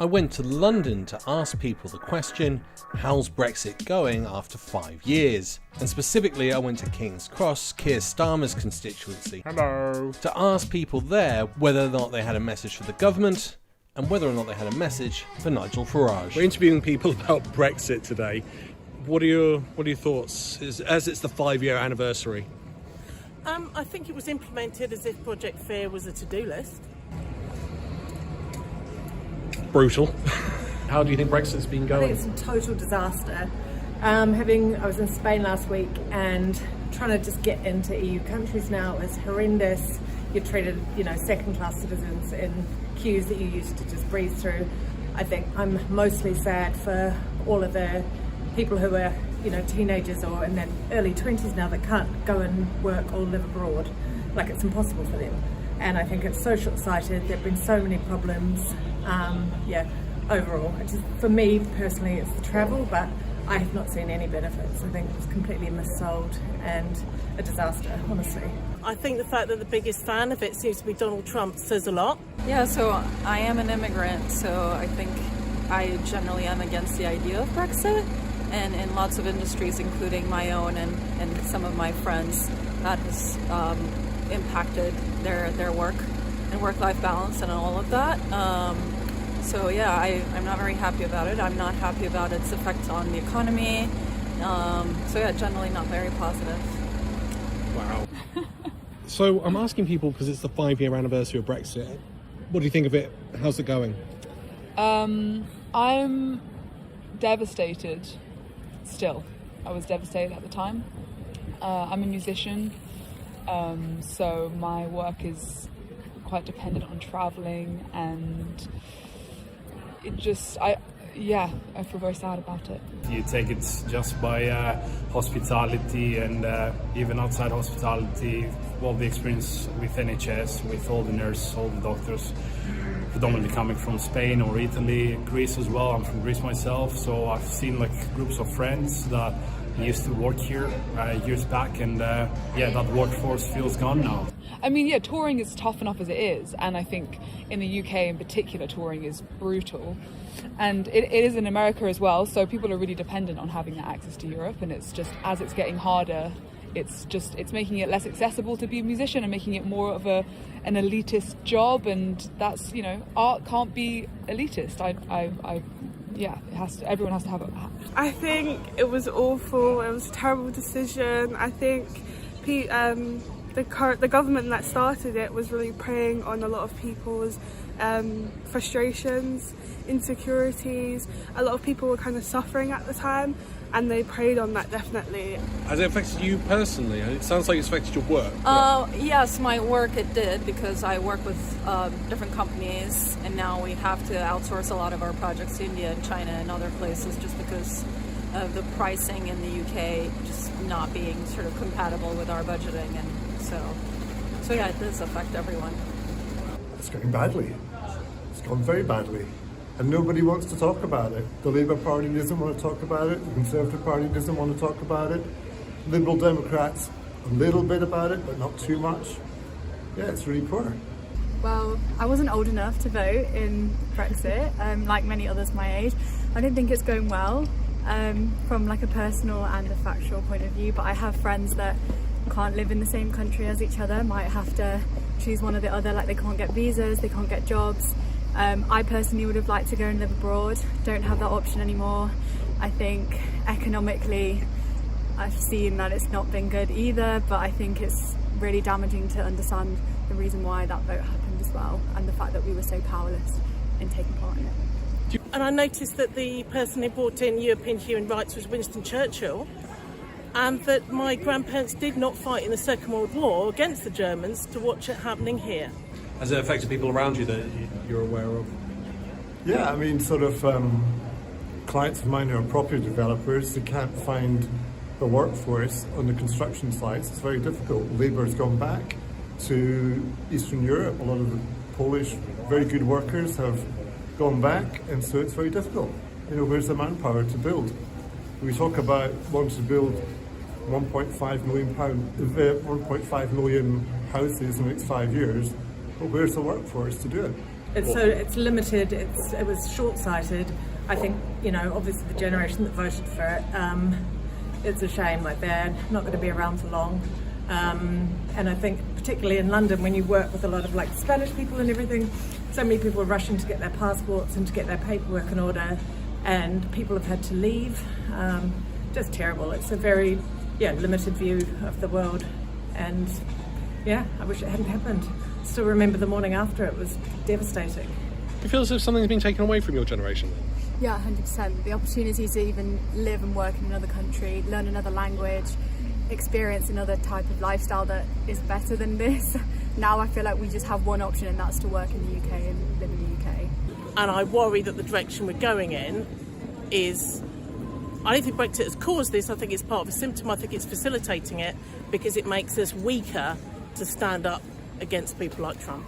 I went to London to ask people the question, how's Brexit going after 5 years? And specifically, I went to King's Cross, Keir Starmer's constituency. Hello. To ask people there whether or not they had a message for the government and whether or not they had a message for Nigel Farage. We're interviewing people about Brexit today. What are your thoughts as it's the 5-year anniversary? I think it was implemented as if Project Fear was a to-do list. Brutal. How do you think Brexit's been going? I think it's a total disaster. I was in Spain last week and trying to just get into EU countries now is horrendous. You're treated, second-class citizens in queues that you used to just breeze through. I think I'm mostly sad for all of the people who are, teenagers or in their early 20s now that can't go and work or live abroad. Like, it's impossible for them. And I think it's so short-sighted. There have been so many problems. Overall, for me personally, it's the travel, but I have not seen any benefits. I think it was completely missold and a disaster, honestly. I think the fact that the biggest fan of it seems to be Donald Trump says a lot. Yeah, so I am an immigrant, so I think I generally am against the idea of Brexit. And in lots of industries, including my own and some of my friends, that has impacted their work and work-life balance and all of that. I'm not very happy about it. I'm not happy about its effect on the economy. Generally not very positive. Wow. So I'm asking people, because it's the 5-year anniversary of Brexit, what do you think of it? How's it going? I'm devastated still. I was devastated at the time. I'm a musician, so my work is quite dependent on traveling, and I feel very sad about it. You take it just by hospitality and even outside hospitality, all the experience with NHS, with all the nurses, all the doctors, predominantly coming from Spain or Italy, Greece as well. I'm from Greece myself, so I've seen groups of friends that used to work here years back, and that workforce feels gone now. Touring is tough enough as it is, and I think in the UK in particular, touring is brutal. And it is in America as well, so people are really dependent on having that access to Europe, and it's just, as it's getting harder, it's making it less accessible to be a musician and making it more of an elitist job, and that's, art can't be elitist. Everyone has to have it. I think it was awful. It was a terrible decision. I think the government that started it was really preying on a lot of people's frustrations, insecurities. A lot of people were kind of suffering at the time, and they preyed on that, definitely. Has it affected you personally? It sounds like it's affected your work. Yes, my work it did, because I work with different companies, and now we have to outsource a lot of our projects to India and China and other places, just because of the pricing in the UK just not being sort of compatible with our budgeting, and so it does affect everyone. It's going badly. It's gone very badly. And nobody wants to talk about it. The Labour Party doesn't want to talk about it. The Conservative Party doesn't want to talk about it. Liberal Democrats, a little bit about it, but not too much. Yeah, it's really poor. Well, I wasn't old enough to vote in Brexit, like many others my age. I don't think it's going well from a personal and a factual point of view, but I have friends that can't live in the same country as each other, might have to choose one or the other, they can't get visas, they can't get jobs. I personally would have liked to go and live abroad, don't have that option anymore. I think economically I've seen that it's not been good either, but I think it's really damaging to understand the reason why that vote happened as well, and the fact that we were so powerless in taking part in it. And I noticed that the person who brought in European human rights was Winston Churchill, and that my grandparents did not fight in the Second World War against the Germans to watch it happening here. Has it affected people around you that you're aware of? Yeah, clients of mine who are property developers, they can't find the workforce on the construction sites. It's very difficult. Labour has gone back to Eastern Europe. A lot of the Polish, very good workers have gone back, and so it's very difficult. Where's the manpower to build? We talk about wanting to build 1.5 million houses in the next 5 years. But where's the workforce to do it? It's limited. It was short-sighted. I think, you know, obviously the generation that voted for it, it's a shame. Like, they're not going to be around for long. And I think particularly in London, when you work with a lot of like Spanish people and everything, so many people are rushing to get their passports and to get their paperwork in order, and people have had to leave. Just terrible. It's a very limited view of the world, and I wish it hadn't happened. Still remember the morning after. It was devastating. Do you feel as if something's been taken away from your generation? Yeah, 100%. The opportunity to even live and work in another country, learn another language, experience another type of lifestyle that is better than this. Now I feel like we just have one option, and that's to work in the UK and live in the UK. And I worry that the direction we're going in is... I don't think Brexit has caused this. I think it's part of a symptom. I think it's facilitating it because it makes us weaker to stand up against people like Trump.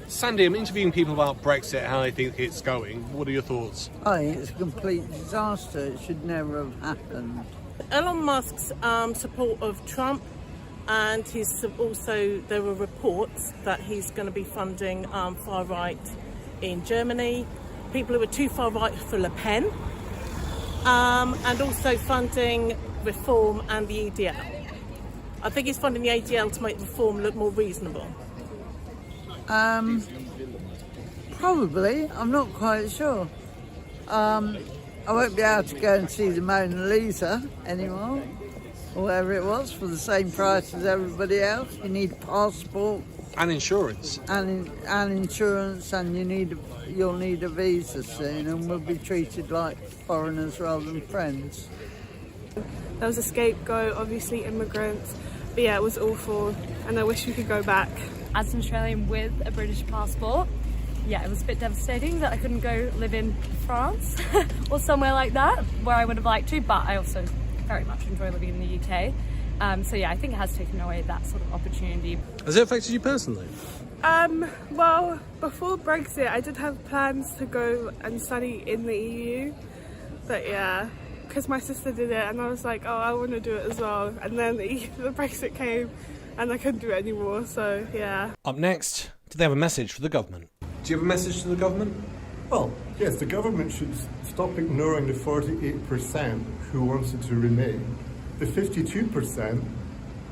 Sandy, I'm interviewing people about Brexit, how they think it's going. What are your thoughts? I think it's a complete disaster. It should never have happened. Elon Musk's support of Trump, and there were reports that he's going to be funding far right in Germany, people who are too far right for Le Pen, and also funding reform and the EDL. I think he's funding the ADL to make reform look more reasonable. Probably. I'm not quite sure. I won't be able to go and see the Mona Lisa anymore, or whatever it was, for the same price as everybody else. You need a passport. And insurance. And insurance, and you'll need a visa soon, and we'll be treated like foreigners rather than friends. There was a scapegoat, obviously immigrants, but yeah, it was awful, and I wish we could go back. As an Australian with a British passport, yeah, it was a bit devastating that I couldn't go live in France or somewhere like that, where I would have liked to, but I also very much enjoy living in the UK. So yeah, I think it has taken away that sort of opportunity. Has it affected you personally? Well, before Brexit, I did have plans to go and study in the EU, but yeah, because my sister did it, and I was like, oh, I want to do it as well. And then the Brexit came, and I couldn't do it anymore, so yeah. Up next, do they have a message for the government? Do you have a message to the government? Well, yes, the government should stop ignoring the 48% who wanted to remain. The 52%,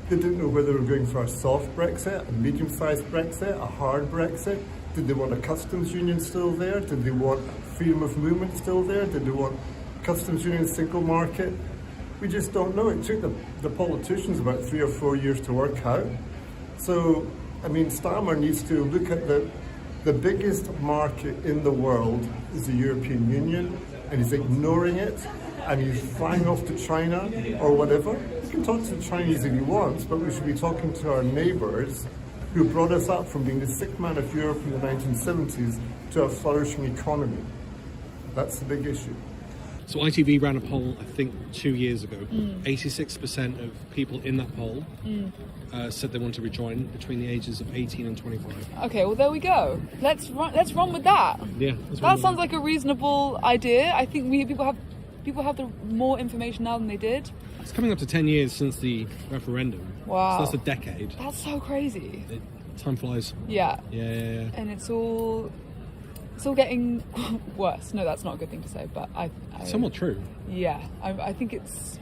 they didn't know whether they were going for a soft Brexit, a medium-sized Brexit, a hard Brexit. Did they want a customs union still there? Did they want freedom of movement still there? Did they want customs union, single market? We just don't know. It took the politicians about 3 or 4 years to work out. So, I mean, Starmer needs to look at the biggest market in the world is the European Union, and he's ignoring it, and he's flying off to China or whatever. He can talk to the Chinese if he wants, but we should be talking to our neighbours who brought us up from being the sick man of Europe in the 1970s to a flourishing economy. That's the big issue. So ITV ran a poll, I think, 2 years ago. 86% of people in that poll said they want to rejoin between the ages of 18 and 25. Okay, well there we go. Let's run with that. Yeah, that sounds like a reasonable idea. I think people have the more information now than they did. It's coming up to 10 years since the referendum. Wow, so that's a decade. That's so crazy. Time flies. Yeah. Yeah. And it's all getting worse. No, that's not a good thing to say, but I somewhat true. Yeah, I think it's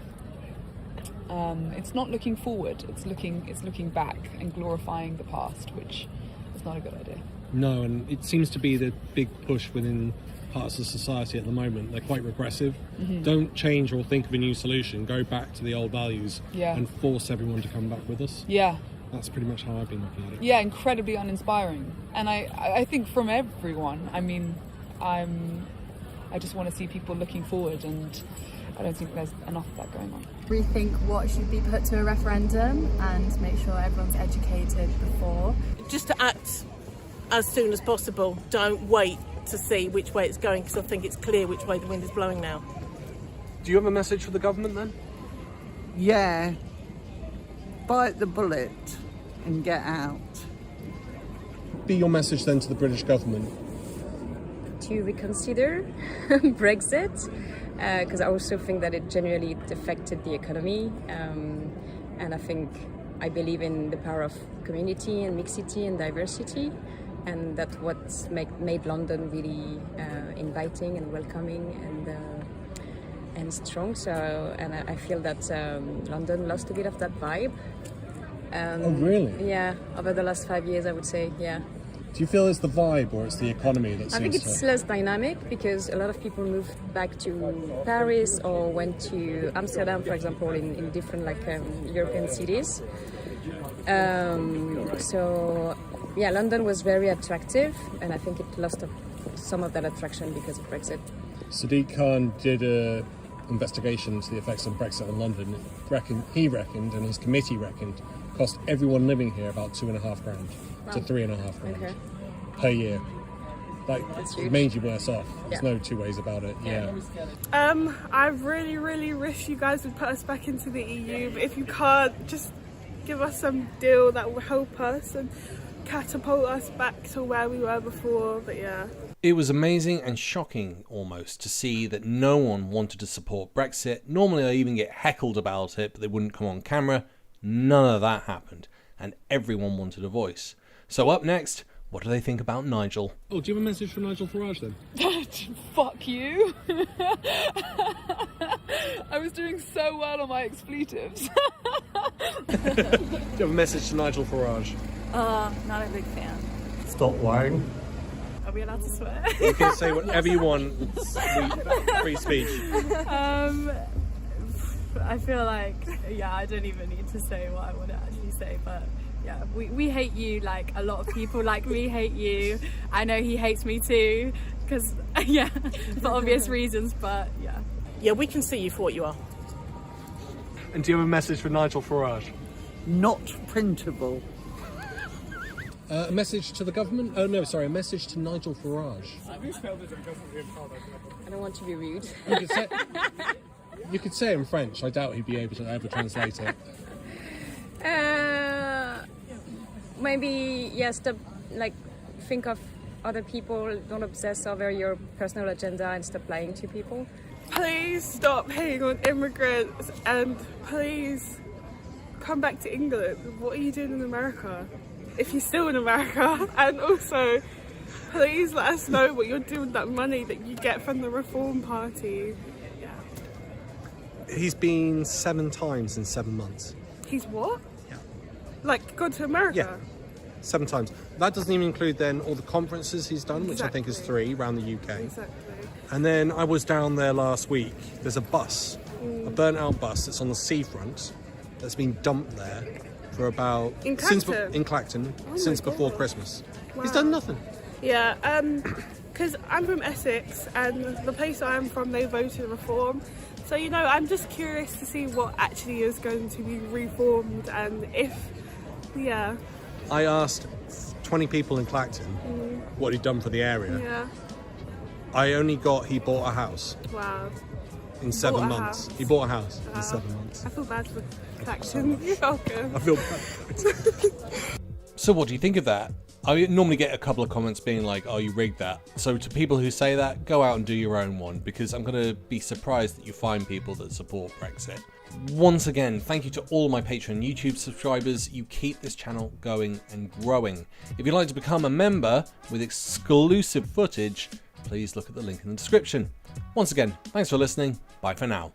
not looking forward. It's looking back and glorifying the past, which is not a good idea. No, and it seems to be the big push within parts of society at the moment. They're quite regressive. Mm-hmm. Don't change or think of a new solution. Go back to the old values and force everyone to come back with us. Yeah. That's pretty much how I've been looking at it. Yeah, incredibly uninspiring. And I think from everyone, I mean, I just want to see people looking forward, and I don't think there's enough of that going on. Rethink what should be put to a referendum and make sure everyone's educated before. Just to act as soon as possible. Don't wait to see which way it's going, because I think it's clear which way the wind is blowing now. Do you have a message for the government then? Yeah. Bite the bullet and get out. Be your message then to the British government? To reconsider Brexit, because I also think that it genuinely affected the economy, and I believe in the power of community and mixity and diversity, and that's what made London really inviting and welcoming and strong. So, and I feel that London lost a bit of that vibe. Oh, really? Yeah, over the last 5 years, I would say, yeah. Do you feel it's the vibe or it's the economy that seems I think it's less dynamic because a lot of people moved back to Paris or went to Amsterdam, for example, in different European cities. So, yeah, London was very attractive, and I think it lost some of that attraction because of Brexit. Sadiq Khan did an investigation into the effects of Brexit on London. He reckoned, and his committee reckoned, cost everyone living here about $2,500 to $3,500 per year. That's huge. Made you worse off. There's no two ways about it. Yeah. I really, really wish you guys would put us back into the EU, but if you can't, just give us some deal that will help us and catapult us back to where we were before. But yeah. It was amazing and shocking almost to see that no one wanted to support Brexit. Normally I even get heckled about it, but they wouldn't come on camera. None of that happened, and everyone wanted a voice. So up next, what do they think about Nigel? Oh, do you have a message for Nigel Farage then? Fuck you. I was doing so well on my expletives. Do you have a message to Nigel Farage? Not a big fan. Stop lying. Are we allowed to swear? You can say whatever you want. Free speech. I feel like, I don't even need to say what I want to actually say, but yeah, we hate you, like a lot of people like me hate you. I know he hates me too, because, for obvious reasons, but yeah. Yeah, we can see you for what you are. And do you have a message for Nigel Farage? Not printable. A message to the government? Oh no, sorry, a message to Nigel Farage. I don't want to be rude. You could say it in French. I doubt he'd be able to ever translate it. Maybe, stop, think of other people, don't obsess over your personal agenda and stop lying to people. Please stop hating on immigrants and please come back to England. What are you doing in America? If you're still in America, and also please let us know what you're doing with that money that you get from the Reform Party. He's been 7 times in 7 months. He's what? Yeah. Like gone to America? Yeah, 7 times. That doesn't even include then all the conferences he's done, which I think is 3 around the UK. Exactly. And then I was down there last week. There's a bus, a burnt out bus that's on the seafront that's been dumped there for about... In Clacton? In Clacton, Oh since my before God. Christmas. Wow. He's done nothing. Yeah, because I'm from Essex and the place I'm from, they voted Reform. So, I'm just curious to see what actually is going to be reformed and if, I asked 20 people in Clacton what he'd done for the area. Yeah, I only got he bought a house wow. in 7 Bought a months. house. He bought a house Wow. in 7 months. I feel bad for Clacton. You're welcome. I feel bad. So what do you think of that? I normally get a couple of comments being like, oh, you rigged that. So to people who say that, go out and do your own one, because I'm going to be surprised that you find people that support Brexit. Once again, thank you to all my Patreon YouTube subscribers. You keep this channel going and growing. If you'd like to become a member with exclusive footage, please look at the link in the description. Once again, thanks for listening. Bye for now.